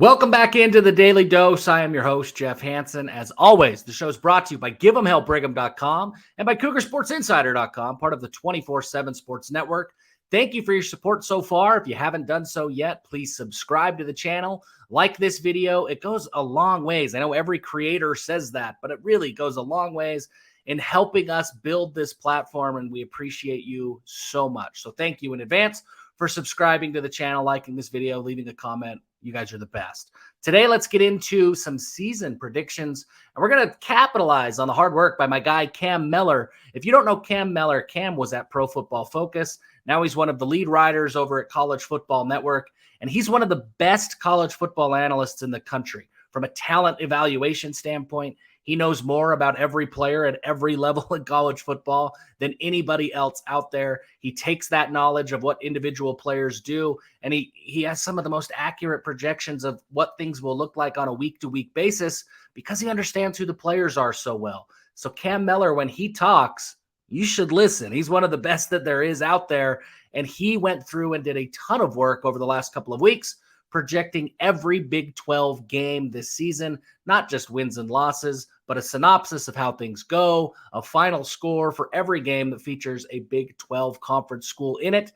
Welcome back into the Daily Dose. I am your host, Jeff Hansen. As always, the show is brought to you by Give'emHellBrigham.com and by CougarSportsInsider.com, part of the 24/7 Sports Network. Thank you for your support so far. If you haven't done so yet, please subscribe to the channel, like this video. It goes a long ways. I know every creator says that, but it really goes a long ways in helping us build this platform, and we appreciate you so much. So thank you in advance for subscribing to the channel, liking this video, leaving a comment. You guys are the best. Today, let's get into some season predictions, and we're going to capitalize on the hard work by my guy, Cam Mellor. If you don't know Cam Mellor, Cam was at Pro Football Focus. Now he's one of the lead writers over at College Football Network, and he's one of the best college football analysts in the country. From a talent evaluation standpoint, he knows more about every player at every level in college football than anybody else out there. He takes that knowledge of what individual players do, and he has some of the most accurate projections of what things will look like on a week-to-week basis because he understands who the players are so well. So Cam Mellor, when he talks, you should listen. He's one of the best that there is out there, and he went through and did a ton of work over the last couple of weeks projecting every Big 12 game this season, not just wins and losses, but a synopsis of how things go, a final score for every game that features a Big 12 conference school in it.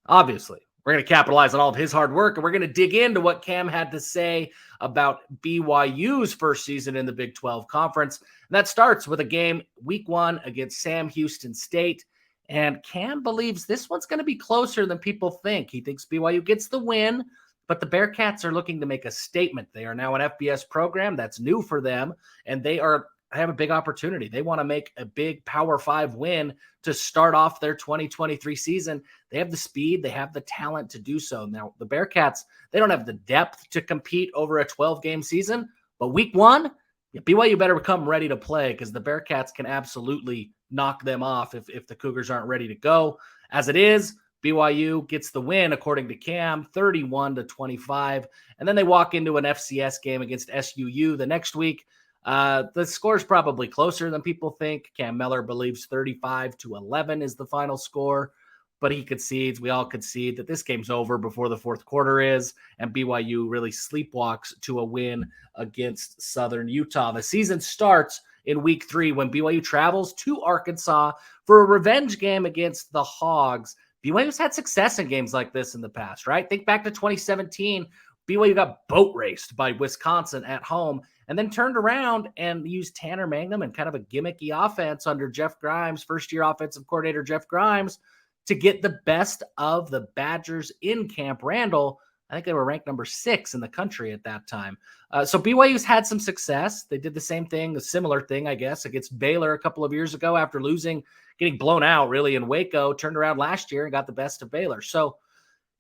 Obviously, we're going to capitalize on all of his hard work, and we're going to dig into what Cam had to say about BYU's first season in the Big 12 Conference. And that starts with a game week 1 against Sam Houston State. And Cam believes this one's going to be closer than people think. He thinks BYU gets the win, but the Bearcats are looking to make a statement. They are now an FBS program. That's new for them, and they have a big opportunity. They want to make a big Power 5 win to start off their 2023 season. They have the speed. They have the talent to do so. Now, the Bearcats, they don't have the depth to compete over a 12-game season, but week 1, BYU better come ready to play because the Bearcats can absolutely knock them off if the Cougars aren't ready to go. As it is, BYU gets the win, according to Cam, 31-25. And then they walk into an FCS game against SUU the next week. The score is probably closer than people think. Cam Mellor believes 35-11 is the final score, but he concedes, we all concede, that this game's over before the fourth quarter is, and BYU really sleepwalks to a win against Southern Utah. The season starts in week 3 when BYU travels to Arkansas for a revenge game against the Hogs. BYU's had success in games like this in the past, right? Think back to 2017. BYU got boat raced by Wisconsin at home and then turned around and used Tanner Mangum and kind of a gimmicky offense under Jeff Grimes, first-year offensive coordinator Jeff Grimes, to get the best of the Badgers in Camp Randall. I think they were ranked number 6 in the country at that time. So BYU's had some success. They did the same thing, a similar thing, I guess, against Baylor a couple of years ago after getting blown out really in Waco, turned around last year and got the best of Baylor. So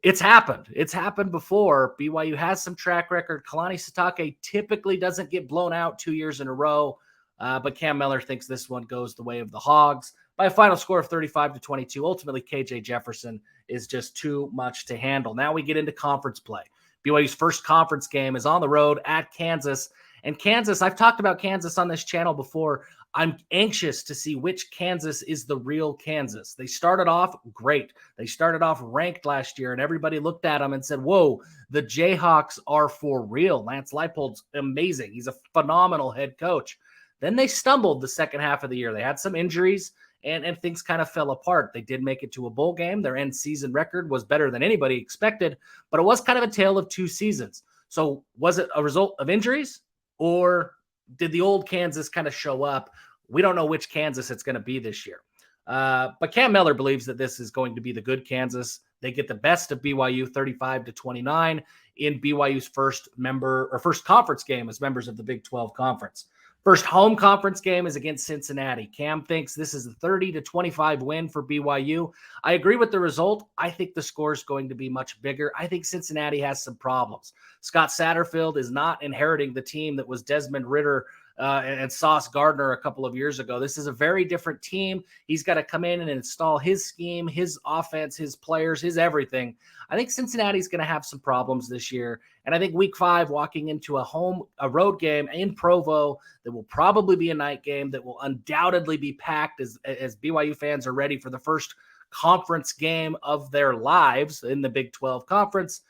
it's happened. It's happened before. BYU has some track record. Kalani Sitake typically doesn't get blown out 2 years in a row, but Cam Mellor thinks this one goes the way of the Hogs by a final score of 35-22. Ultimately, KJ Jefferson is just too much to handle. Now we get into conference play. BYU's first conference game is on the road at Kansas. And Kansas, I've talked about Kansas on this channel before. I'm anxious to see which Kansas is the real Kansas. They started off great. They started off ranked last year, and everybody looked at them and said, whoa, the Jayhawks are for real. Lance Leipold's amazing. He's a phenomenal head coach. Then they stumbled the second half of the year. They had some injuries, and things kind of fell apart. They did make it to a bowl game. Their end season record was better than anybody expected, but it was kind of a tale of 2 seasons. So was it a result of injuries, or did the old Kansas kind of show up? We don't know which Kansas it's going to be this year. But Cam Mellor believes that this is going to be the good Kansas. They get the best of BYU 35-29 in BYU's first conference game as members of the Big 12 Conference. First home conference game is against Cincinnati. Cam thinks this is a 30-25 win for BYU. I agree with the result. I think the score is going to be much bigger. I think Cincinnati has some problems. Scott Satterfield is not inheriting the team that was Desmond Ridder and Sauce Gardner a couple of years ago. This is a very different team. He's got to come in and install his scheme, his offense, his players, his everything. I think Cincinnati's going to have some problems this year. And I think week 5, walking into a road game in Provo that will probably be a night game that will undoubtedly be packed as BYU fans are ready for the first conference game of their lives in the Big 12 Conference.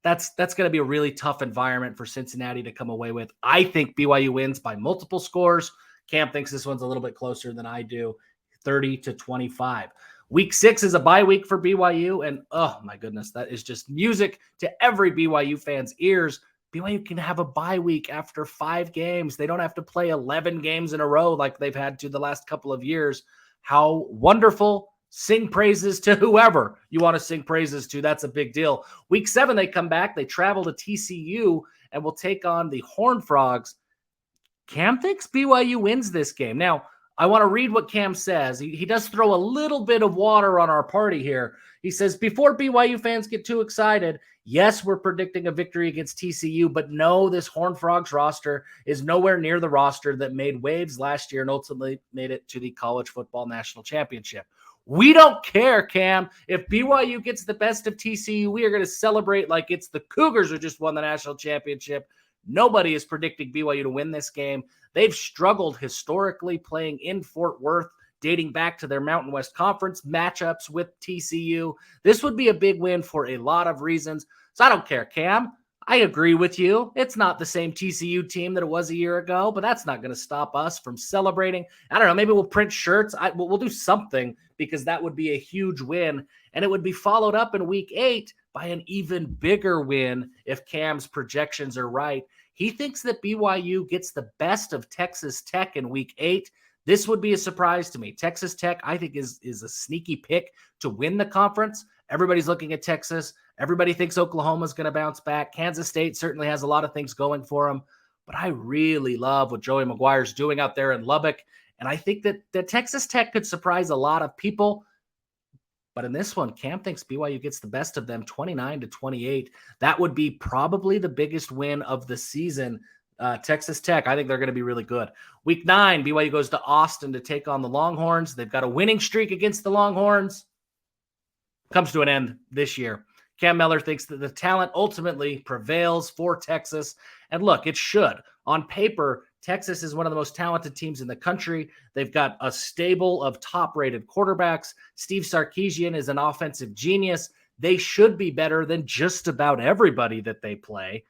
that's going to be a really tough environment for Cincinnati to come away with. I think BYU wins by multiple scores. Cam thinks this one's a little bit closer than I do, 30-25. Week 6 is a bye week for BYU, and oh my goodness, that is just music to every BYU fan's ears. BYU can have a bye week after 5 games. They don't have to play 11 games in a row like they've had to the last couple of years. How wonderful. Sing praises to whoever you want to sing praises to. That's a big deal. Week 7, they come back. They travel to TCU and will take on the Horned Frogs. Cam thinks BYU wins this game. Now, I want to read what Cam says. He does throw a little bit of water on our party here. He says, before BYU fans get too excited, yes, we're predicting a victory against TCU, but no, this Horned Frogs roster is nowhere near the roster that made waves last year and ultimately made it to the College Football National Championship. We don't care, Cam. If BYU gets the best of TCU, we are going to celebrate like it's the Cougars who just won the national championship. Nobody is predicting BYU to win this game. They've struggled historically playing in Fort Worth, dating back to their Mountain West Conference matchups with TCU. This would be a big win for a lot of reasons. So I don't care, Cam. I agree with you. It's not the same TCU team that it was a year ago, but that's not going to stop us from celebrating. I don't know. Maybe we'll print shirts. We'll do something because that would be a huge win. And it would be followed up in week 8 by an even bigger win if Cam's projections are right. He thinks that BYU gets the best of Texas Tech in week 8. This would be a surprise to me. Texas Tech, I think, is a sneaky pick to win the conference. Everybody's looking at Texas. Everybody thinks Oklahoma's going to bounce back. Kansas State certainly has a lot of things going for them. But I really love what Joey McGuire's doing out there in Lubbock. And I think that Texas Tech could surprise a lot of people. But in this one, Cam thinks BYU gets the best of them, 29-28. That would be probably the biggest win of the season. Texas Tech, I think they're going to be really good. Week 9, BYU goes to Austin to take on the Longhorns. They've got a winning streak against the Longhorns. Comes to an end this year. Cam Mellor thinks that the talent ultimately prevails for Texas. And look, it should. On paper, Texas is one of the most talented teams in the country. They've got a stable of top-rated quarterbacks. Steve Sarkisian is an offensive genius. They should be better than just about everybody that they play.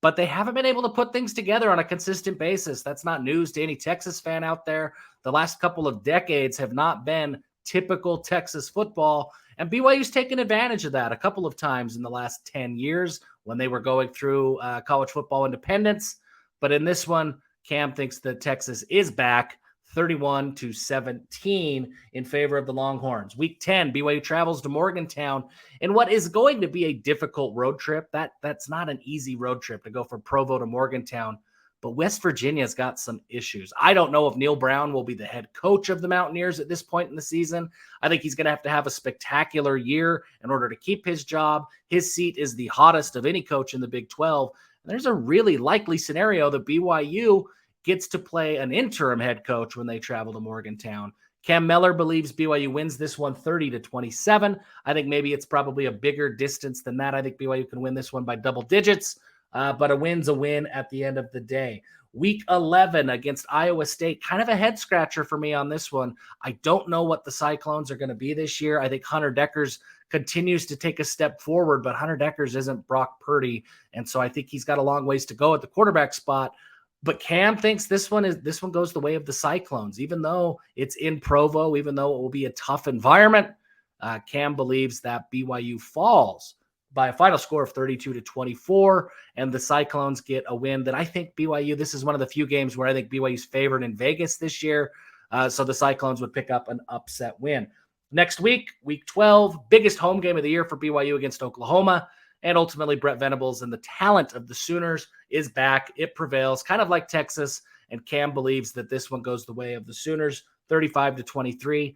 But they haven't been able to put things together on a consistent basis. That's not news to any Texas fan out there. The last couple of decades have not been typical Texas football. And BYU's taken advantage of that a couple of times in the last 10 years when they were going through college football independence. But in this one, Cam thinks that Texas is back 31-17 in favor of the Longhorns. Week 10, BYU travels to Morgantown in what is going to be a difficult road trip. That's not an easy road trip to go from Provo to Morgantown. But West Virginia's got some issues. I don't know if Neil Brown will be the head coach of the Mountaineers at this point in the season. I think he's going to have a spectacular year in order to keep his job. His seat is the hottest of any coach in the Big 12. And there's a really likely scenario that BYU gets to play an interim head coach when they travel to Morgantown. Cam Mellor believes BYU wins this one 30-27. I think maybe it's probably a bigger distance than that. I think BYU can win this one by double digits. But a win's a win at the end of the day. Week 11 against Iowa State, kind of a head scratcher for me on this one. I don't know what the Cyclones are going to be this year. I think Hunter Dekkers continues to take a step forward, but Hunter Dekkers isn't Brock Purdy. And so I think he's got a long ways to go at the quarterback spot. But Cam thinks this one goes the way of the Cyclones, even though it's in Provo, even though it will be a tough environment. Cam believes that BYU falls by a final score of 32-24, and the Cyclones get a win that I think BYU, this is one of the few games where I think BYU's favored in Vegas this year, so the Cyclones would pick up an upset win. Next week, week 12, biggest home game of the year for BYU against Oklahoma, and ultimately Brett Venables and the talent of the Sooners is back. It prevails, kind of like Texas, and Cam believes that this one goes the way of the Sooners, 35-23.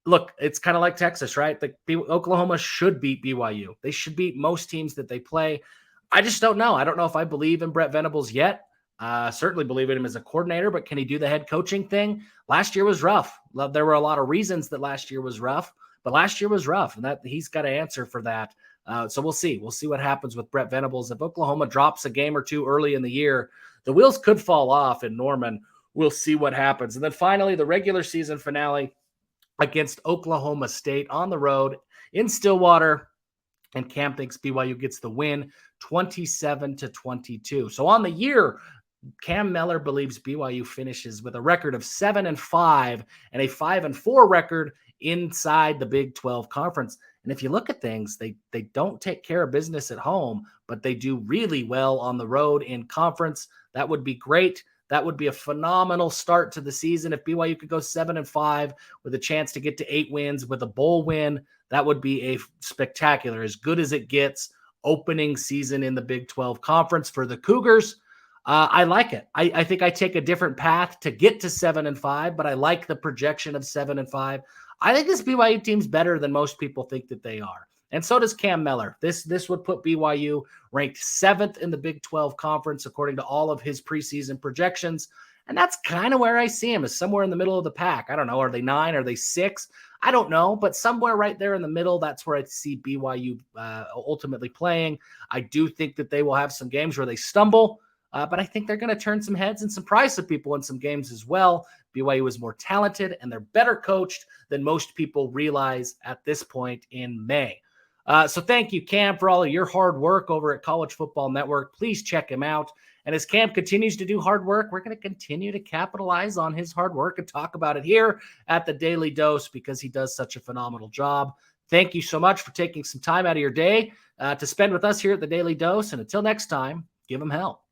Look, it's kind of like Texas, right? Oklahoma should beat BYU. They should beat most teams that they play. I just don't know. I don't know if I believe in Brett Venables yet. Certainly believe in him as a coordinator, but can he do the head coaching thing? Last year was rough. There were a lot of reasons that last year was rough, but last year was rough, and that he's got to answer for that. So we'll see. We'll see what happens with Brett Venables. If Oklahoma drops a game or two early in the year, the wheels could fall off in Norman. We'll see what happens. And then finally, the regular season finale against Oklahoma State on the road in Stillwater. and Cam thinks BYU gets the win 27-22. So on the year, Cam Mellor believes BYU finishes with a record of 7-5 and a 5-4 record inside the Big 12 conference. And if you look at things, they don't take care of business at home, but they do really well on the road in conference. That would be great. That would be a phenomenal start to the season. If BYU could go 7-5 with a chance to get to 8 wins with a bowl win, that would be a spectacular, as good as it gets, opening season in the Big 12 conference for the Cougars. I like it. I think I take a different path to get to 7-5, but I like the projection of 7-5. I think this BYU team's better than most people think that they are. And so does Cam Mellor. This would put BYU ranked 7th in the Big 12 conference, according to all of his preseason projections. And that's kind of where I see him, is somewhere in the middle of the pack. I don't know. Are they 9? Are they 6? I don't know. But somewhere right there in the middle, that's where I see BYU ultimately playing. I do think that they will have some games where they stumble. But I think they're going to turn some heads and surprise some people in some games as well. BYU is more talented and they're better coached than most people realize at this point in May. So thank you, Cam, for all of your hard work over at College Football Network. Please check him out. And as Cam continues to do hard work, we're going to continue to capitalize on his hard work and talk about it here at the Daily Dose because he does such a phenomenal job. Thank you so much for taking some time out of your day to spend with us here at the Daily Dose. And until next time, give him hell.